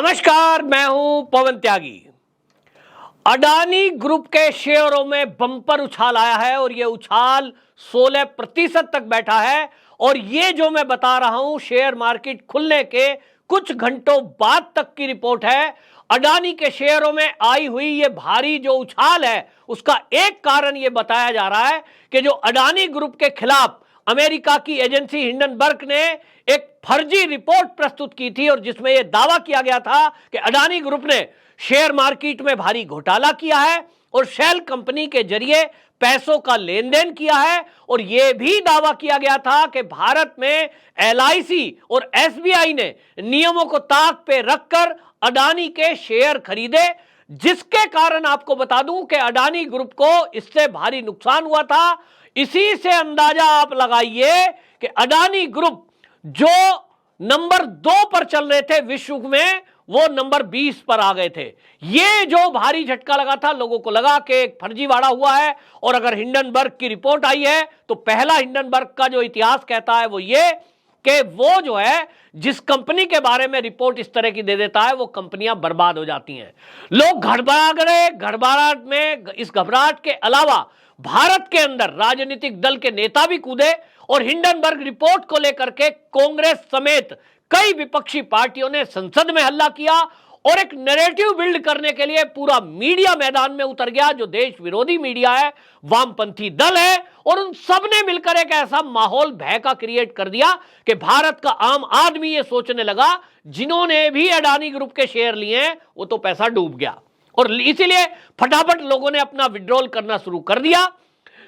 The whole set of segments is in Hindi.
नमस्कार, मैं हूं पवन त्यागी। अडानी ग्रुप के शेयरों में बम्पर उछाल आया है और यह उछाल 16% तक बैठा है। और यह जो मैं बता रहा हूं शेयर मार्केट खुलने के कुछ घंटों बाद तक की रिपोर्ट है। अडानी के शेयरों में आई हुई यह भारी जो उछाल है उसका एक कारण यह बताया जा रहा है कि जो अडानी ग्रुप के खिलाफ अमेरिका की एजेंसी हिंडनबर्ग ने एक फर्जी रिपोर्ट प्रस्तुत की थी और जिसमें यह दावा किया गया था कि अडानी ग्रुप ने शेयर मार्केट में भारी घोटाला किया है और शेल कंपनी के जरिए पैसों का लेन देन किया है। और यह भी दावा किया गया था कि भारत में LIC और SBI ने नियमों को ताक पे रखकर अडानी के शेयर खरीदे, जिसके कारण आपको बता दूं कि अडानी ग्रुप को इससे भारी नुकसान हुआ था। इसी से अंदाजा आप लगाइए कि अडानी ग्रुप जो नंबर 2 पर चल रहे थे विश्व में, वो नंबर 20 पर आ गए थे। ये जो भारी झटका लगा था, लोगों को लगा कि एक फर्जीवाड़ा हुआ है। और अगर हिंडनबर्ग की रिपोर्ट आई है तो पहला हिंडनबर्ग का जो इतिहास कहता है वो ये कि वो जो है जिस कंपनी के बारे में रिपोर्ट इस तरह की दे देता है वो कंपनियां बर्बाद हो जाती हैं। लोग घबरा गए। घबराहट में, इस घबराहट के अलावा भारत के अंदर राजनीतिक दल के नेता भी कूदे और हिंडनबर्ग रिपोर्ट को लेकर के कांग्रेस समेत कई विपक्षी पार्टियों ने संसद में हल्ला किया और एक नैरेटिव बिल्ड करने के लिए पूरा मीडिया मैदान में उतर गया। जो देश विरोधी मीडिया है, वामपंथी दल है, और उन सब ने मिलकर एक ऐसा माहौल भय का क्रिएट कर दिया कि भारत का आम आदमी ये सोचने लगा जिन्होंने भी अडानी ग्रुप के शेयर लिए हैं वो तो पैसा डूब गया। और इसीलिए फटाफट लोगों ने अपना विड्रॉल करना शुरू कर दिया।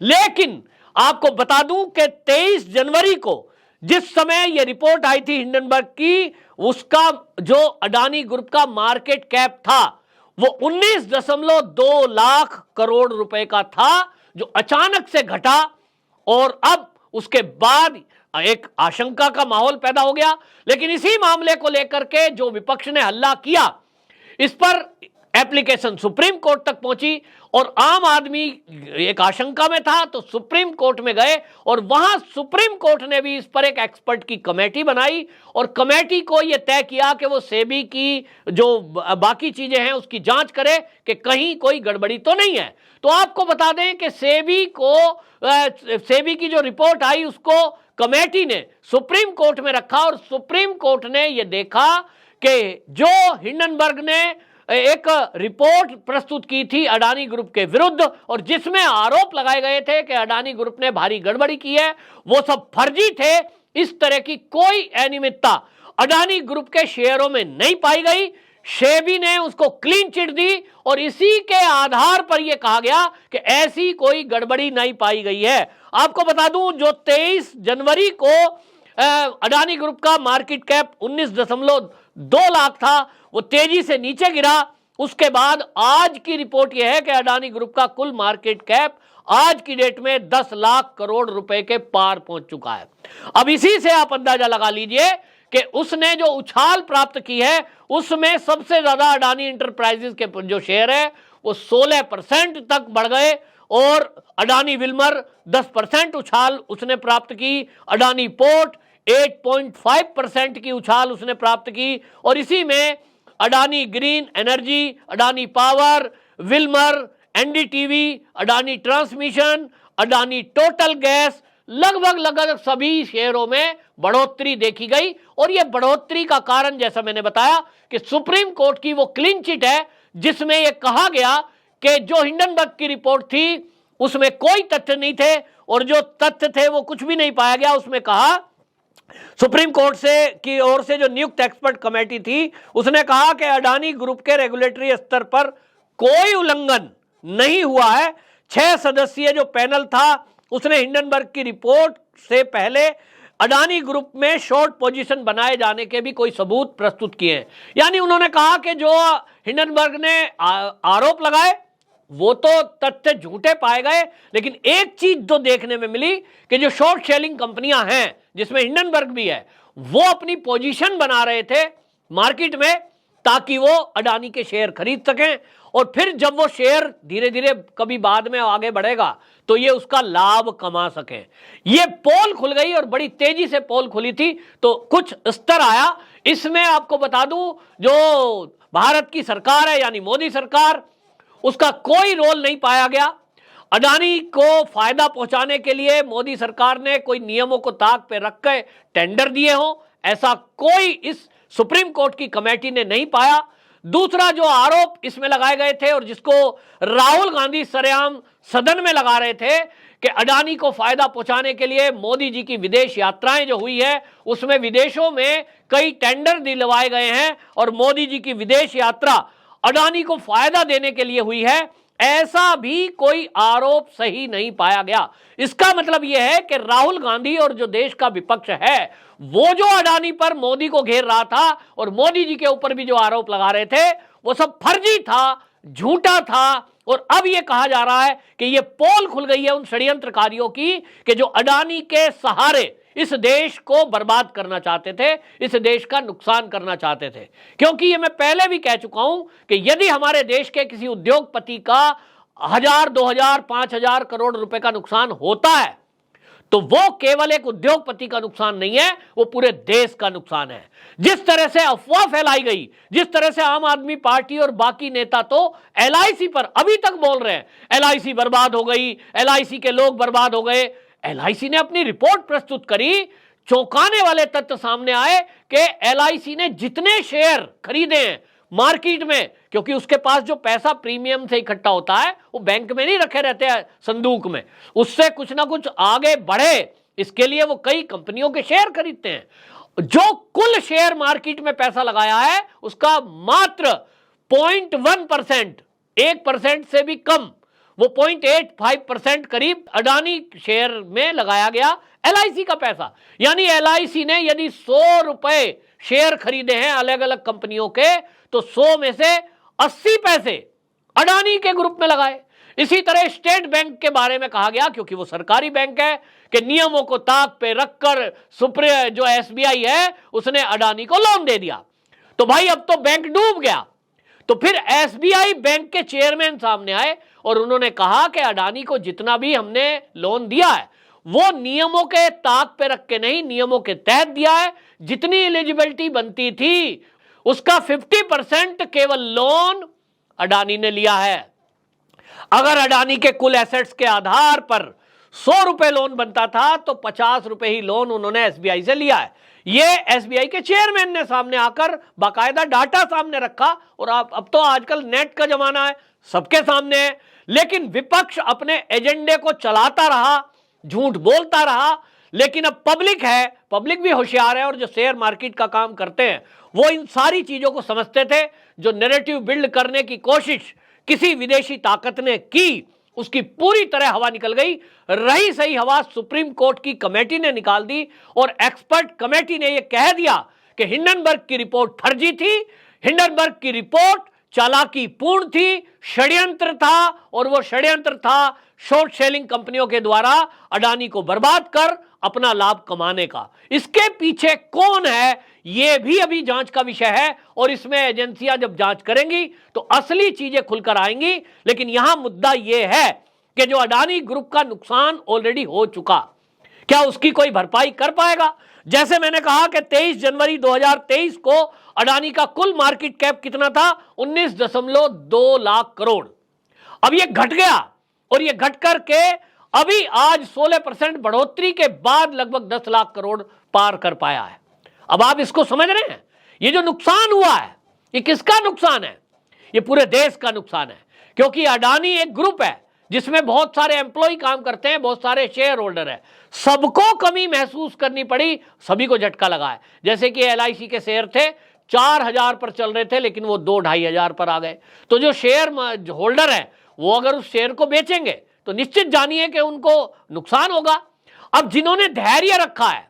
लेकिन आपको बता दूं कि 23 जनवरी को जिस समय यह रिपोर्ट आई थी हिंडनबर्ग की, उसका जो अडानी ग्रुप का मार्केट कैप था वो 19.2 लाख करोड़ रुपए का था, जो अचानक से घटा। और अब उसके बाद एक आशंका का माहौल पैदा हो गया। लेकिन इसी मामले को लेकर के जो विपक्ष ने हल्ला किया, इस पर एप्लीकेशन सुप्रीम कोर्ट तक पहुंची और आम आदमी एक आशंका में था तो सुप्रीम कोर्ट में गए और वहां सुप्रीम कोर्ट ने भी इस पर एक एक्सपर्ट की कमेटी बनाई और कमेटी को यह तय किया कि वो सेबी की जो बाकी चीजें हैं उसकी जांच करे कि कहीं कोई गड़बड़ी तो नहीं है। तो आपको बता दें कि सेबी की जो रिपोर्ट आई उसको कमेटी ने सुप्रीम कोर्ट में रखा और सुप्रीम कोर्ट ने यह देखा कि जो हिंडनबर्ग ने एक रिपोर्ट प्रस्तुत की थी अडानी ग्रुप के विरुद्ध और जिसमें आरोप लगाए गए थे कि अडानी ग्रुप ने भारी गड़बड़ी की है, वो सब फर्जी थे। इस तरह की कोई अनियमितता अडानी ग्रुप के शेयरों में नहीं पाई गई। सेबी ने उसको क्लीन चिट दी और इसी के आधार पर यह कहा गया कि ऐसी कोई गड़बड़ी नहीं पाई गई है। आपको बता दूं, जो 23 जनवरी को अडानी ग्रुप का मार्केट कैप 19.2 लाख था, वो तेजी से नीचे गिरा। उसके बाद आज की रिपोर्ट यह है कि अडानी ग्रुप का कुल मार्केट कैप आज की डेट में 10 लाख करोड़ रुपए के पार पहुंच चुका है। अब इसी से आप अंदाजा लगा लीजिए कि उसने जो उछाल प्राप्त की है उसमें सबसे ज्यादा अडानी इंटरप्राइजेज के जो शेयर है वो 16% तक बढ़ गए और अडानी विल्मर 10% उछाल उसने प्राप्त की। अडानी पोर्ट 8.5% की उछाल उसने प्राप्त की और इसी में Adani green energy, Adani power, Wilmer, NDTV, Adani transmission, Adani total gas, लगभग सभी शेयरों में बढ़ोतरी देखी गई। और यह बढ़ोतरी का कारण जैसा मैंने बताया कि सुप्रीम कोर्ट की वो क्लीन चिट है जिसमें यह कहा गया कि जो हिंडनबर्ग की रिपोर्ट थी उसमें कोई तथ्य नहीं थे और जो तथ्य थे वो कुछ भी नहीं पाया गया। उसमें कहा सुप्रीम कोर्ट की ओर से जो नियुक्त एक्सपर्ट कमेटी थी उसने कहा कि अडानी ग्रुप के रेगुलेटरी स्तर पर कोई उल्लंघन नहीं हुआ है। 6 सदस्यीय जो पैनल था उसने हिंडनबर्ग की रिपोर्ट से पहले अडानी ग्रुप में शॉर्ट पोजीशन बनाए जाने के भी कोई सबूत प्रस्तुत किए हैं। यानी उन्होंने कहा कि जो हिंडनबर्ग ने आरोप लगाए वो तो तथ्य झूठे पाए गए, लेकिन एक चीज तो देखने में मिली कि जो शॉर्ट सेलिंग कंपनियां हैं जिसमें हिंडनबर्ग भी है, वो अपनी पोजीशन बना रहे थे मार्केट में ताकि वो अडानी के शेयर खरीद सकें और फिर जब वो शेयर धीरे धीरे कभी बाद में आगे बढ़ेगा तो ये उसका लाभ कमा सकें। ये पोल खुल गई और बड़ी तेजी से पोल खुली थी तो कुछ स्तर आया। इसमें आपको बता दूं, जो भारत की सरकार है यानी मोदी सरकार, उसका कोई रोल नहीं पाया गया। अडानी को फायदा पहुंचाने के लिए मोदी सरकार ने कोई नियमों को ताक पे रख कर टेंडर दिए हों, ऐसा कोई इस सुप्रीम कोर्ट की कमेटी ने नहीं पाया। दूसरा जो आरोप इसमें लगाए गए थे और जिसको राहुल गांधी सरेआम सदन में लगा रहे थे कि अडानी को फायदा पहुंचाने के लिए मोदी जी की विदेश यात्राएं जो हुई है उसमें विदेशों में कई टेंडर दिलवाए गए हैं और मोदी जी की विदेश यात्रा अडानी को फायदा देने के लिए हुई है, ऐसा भी कोई आरोप सही नहीं पाया गया। इसका मतलब यह है कि राहुल गांधी और जो देश का विपक्ष है वो जो अडानी पर मोदी को घेर रहा था और मोदी जी के ऊपर भी जो आरोप लगा रहे थे वो सब फर्जी था, झूठा था। और अब यह कहा जा रहा है कि यह पोल खुल गई है उन षड्यंत्रकारियों की कि जो अडानी के सहारे इस देश को बर्बाद करना चाहते थे, इस देश का नुकसान करना चाहते थे। क्योंकि ये मैं पहले भी कह चुका हूं कि यदि हमारे देश के किसी उद्योगपति का 1000, 2000, 5000 करोड़ रुपए का नुकसान होता है तो वो केवल एक उद्योगपति का नुकसान नहीं है, वो पूरे देश का नुकसान है। जिस तरह से अफवाह फैलाई गई, जिस तरह से आम आदमी पार्टी और बाकी नेता तो LIC पर अभी तक बोल रहे हैं LIC बर्बाद हो गई, LIC के लोग बर्बाद हो गए। LIC ने अपनी रिपोर्ट प्रस्तुत करी, चौंकाने वाले तथ्य सामने आए कि LIC ने जितने शेयर खरीदे हैं मार्केट में, क्योंकि उसके पास जो पैसा प्रीमियम से इकट्ठा होता है वो बैंक में नहीं रखे रहते हैं संदूक में, उससे कुछ ना कुछ आगे बढ़े इसके लिए वो कई कंपनियों के शेयर खरीदते हैं। जो कुल शेयर मार्केट में पैसा लगाया है उसका मात्र 0.1%, 1% से भी कम, वो 0.85% करीब अडानी शेयर में लगाया गया LIC का पैसा। यानी LIC ने यदि 100 रुपए शेयर खरीदे हैं अलग अलग कंपनियों के तो 100 में से 80 पैसे अडानी के ग्रुप में लगाए। इसी तरह स्टेट बैंक के बारे में कहा गया, क्योंकि वो सरकारी बैंक है, कि नियमों को ताक पे रखकर जो SBI है उसने अडानी को लोन दे दिया। तो भाई अब तो बैंक डूब गया। तो फिर SBI बैंक के चेयरमैन सामने आए और उन्होंने कहा कि अडानी को जितना भी हमने लोन दिया है वो नियमों के ताक पे रख के नहीं, नियमों के तहत दिया है। जितनी एलिजिबिलिटी बनती थी उसका 50% केवल लोन अडानी ने लिया है। अगर अडानी के कुल एसेट्स के आधार पर 100 रुपए लोन बनता था तो 50 रुपए ही लोन उन्होंने SBI से लिया है। ये SBI के चेयरमैन ने सामने आकर बाकायदा डाटा सामने रखा। और अब तो आजकल नेट का जमाना है, सबके सामने है। लेकिन विपक्ष अपने एजेंडे को चलाता रहा, झूठ बोलता रहा। लेकिन अब पब्लिक है, पब्लिक भी होशियार है और जो शेयर मार्केट का काम करते हैं वो इन सारी चीजों को समझते थे। जो नैरेटिव बिल्ड करने की कोशिश किसी विदेशी ताकत ने की उसकी पूरी तरह हवा निकल गई। रही सही हवा सुप्रीम कोर्ट की कमेटी ने निकाल दी और एक्सपर्ट कमेटी ने यह कह दिया कि हिंडनबर्ग की रिपोर्ट फर्जी थी, हिंडनबर्ग की रिपोर्ट चालाकी पूर्ण थी, षड्यंत्र था। और वो षड्यंत्र था शॉर्ट सेलिंग कंपनियों के द्वारा अडानी को बर्बाद कर अपना लाभ कमाने का। इसके पीछे कौन है यह भी अभी जांच का विषय है और इसमें एजेंसियां जब जांच करेंगी तो असली चीजें खुलकर आएंगी। लेकिन यहां मुद्दा यह है कि जो अडानी ग्रुप का नुकसान ऑलरेडी हो चुका, क्या उसकी कोई भरपाई कर पाएगा? जैसे मैंने कहा कि 23 जनवरी 2023 को अडानी का कुल मार्केट कैप कितना था? 19.2 लाख करोड़। अब यह घट गया और यह घट करके अभी आज 16% बढ़ोतरी के बाद लगभग 10 लाख करोड़ पार कर पाया है। अब आप इसको समझ रहे हैं? ये जो नुकसान हुआ है ये किसका नुकसान है? ये पूरे देश का नुकसान है। क्योंकि अडानी एक ग्रुप है जिसमें बहुत सारे एम्प्लॉय काम करते हैं, बहुत सारे शेयर होल्डर है। सबको कमी महसूस करनी पड़ी, सभी को झटका लगा है। जैसे कि LIC के शेयर थे 4000 पर चल रहे थे लेकिन वो 2-2500 पर आ गए। तो जो शेयर होल्डर है वो अगर उस शेयर को बेचेंगे तो निश्चित जानिए कि उनको नुकसान होगा। अब जिन्होंने धैर्य रखा है,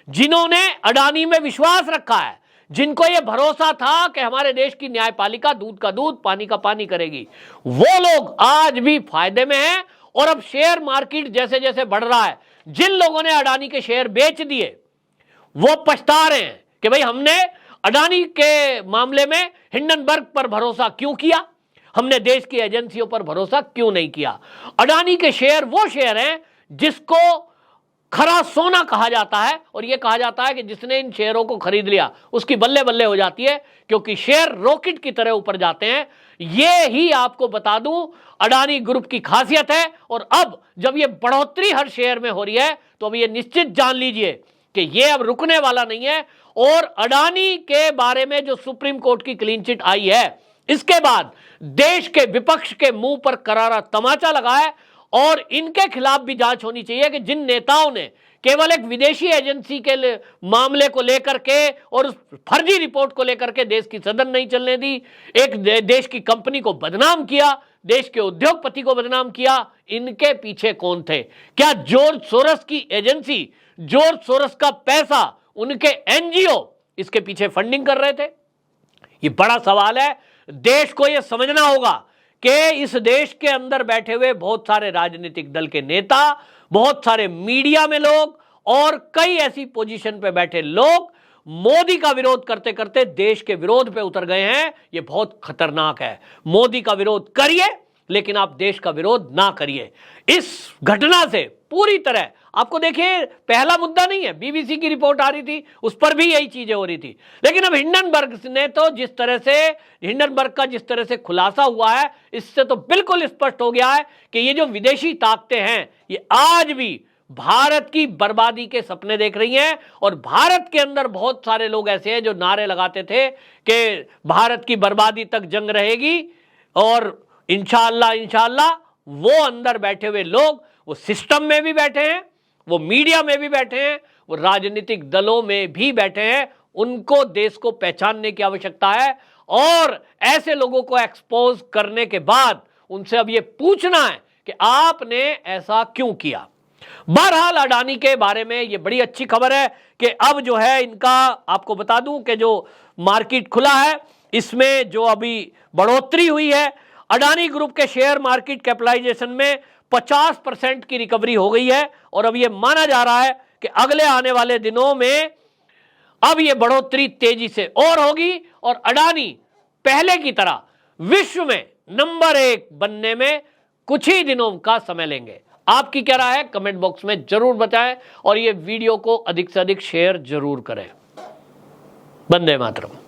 जिन्होंने अडानी में विश्वास रखा है, जिनको यह भरोसा था कि हमारे देश की न्यायपालिका दूध का दूध पानी का पानी करेगी, वो लोग आज भी फायदे में हैं। और अब शेयर मार्केट जैसे जैसे बढ़ रहा है, जिन लोगों ने अडानी के शेयर बेच दिए वो पछता रहे हैं कि भाई हमने अडानी के मामले में हिंडनबर्ग पर भरोसा क्यों किया, हमने देश की एजेंसियों पर भरोसा क्यों नहीं किया। अडानी के शेयर वो शेयर हैं जिसको खरा सोना कहा जाता है। और यह कहा जाता है कि जिसने इन शेयरों को खरीद लिया उसकी बल्ले बल्ले हो जाती है, क्योंकि शेयर रॉकेट की तरह ऊपर जाते हैं। यह ही आपको बता दूं अडानी ग्रुप की खासियत है। और अब जब यह बढ़ोतरी हर शेयर में हो रही है तो अब यह निश्चित जान लीजिए कि यह अब रुकने वाला नहीं है। और अडानी के बारे में जो सुप्रीम कोर्ट की क्लीन चिट आई है, इसके बाद देश के विपक्ष के मुंह पर करारा तमाचा लगा है। और इनके खिलाफ भी जांच होनी चाहिए कि जिन नेताओं ने केवल एक विदेशी एजेंसी के मामले को लेकर के और उस फर्जी रिपोर्ट को लेकर के देश की सदन नहीं चलने दी, एक देश की कंपनी को बदनाम किया, देश के उद्योगपति को बदनाम किया, इनके पीछे कौन थे? क्या जॉर्ज सोरस की एजेंसी, जॉर्ज सोरस का पैसा, उनके एनजीओ इसके पीछे फंडिंग कर रहे थे? ये बड़ा सवाल है। देश को यह समझना होगा कि इस देश के अंदर बैठे हुए बहुत सारे राजनीतिक दल के नेता, बहुत सारे मीडिया में लोग और कई ऐसी पोजीशन पे बैठे लोग मोदी का विरोध करते करते देश के विरोध पे उतर गए हैं। यह बहुत खतरनाक है। मोदी का विरोध करिए, लेकिन आप देश का विरोध ना करिए। इस घटना से पूरी तरह आपको देखिए, पहला मुद्दा नहीं है, बीबीसी की रिपोर्ट आ रही थी, उस पर भी यही चीजें हो रही थी। लेकिन अब हिंडनबर्ग ने तो जिस तरह से हिंडनबर्ग का जिस तरह से खुलासा हुआ है, इससे तो बिल्कुल स्पष्ट हो गया है कि ये जो विदेशी ताकतें हैं ये आज भी भारत की बर्बादी के सपने देख रही हैं। और भारत के अंदर बहुत सारे लोग ऐसे हैं जो नारे लगाते थे कि भारत की बर्बादी तक जंग रहेगी, और इंशाअल्लाह इंशाअल्लाह वो अंदर बैठे हुए लोग, वो सिस्टम में भी बैठे हैं, वो मीडिया में भी बैठे हैं, वो राजनीतिक दलों में भी बैठे हैं। उनको देश को पहचानने की आवश्यकता है और ऐसे लोगों को एक्सपोज करने के बाद उनसे अब ये पूछना है कि आपने ऐसा क्यों किया। बहरहाल अडानी के बारे में ये बड़ी अच्छी खबर है कि अब जो है इनका, आपको बता दूं कि जो मार्केट खुला है इसमें जो अभी बढ़ोतरी हुई है, अडानी ग्रुप के शेयर मार्केट कैपिटलाइजेशन में 50% की रिकवरी हो गई है। और अब यह माना जा रहा है कि अगले आने वाले दिनों में अब यह बढ़ोतरी तेजी से और होगी और अडानी पहले की तरह विश्व में नंबर 1 बनने में कुछ ही दिनों का समय लेंगे। आपकी क्या राय है? कमेंट बॉक्स में जरूर बताएं और यह वीडियो को अधिक से अधिक शेयर जरूर करें। वंदे मातरम।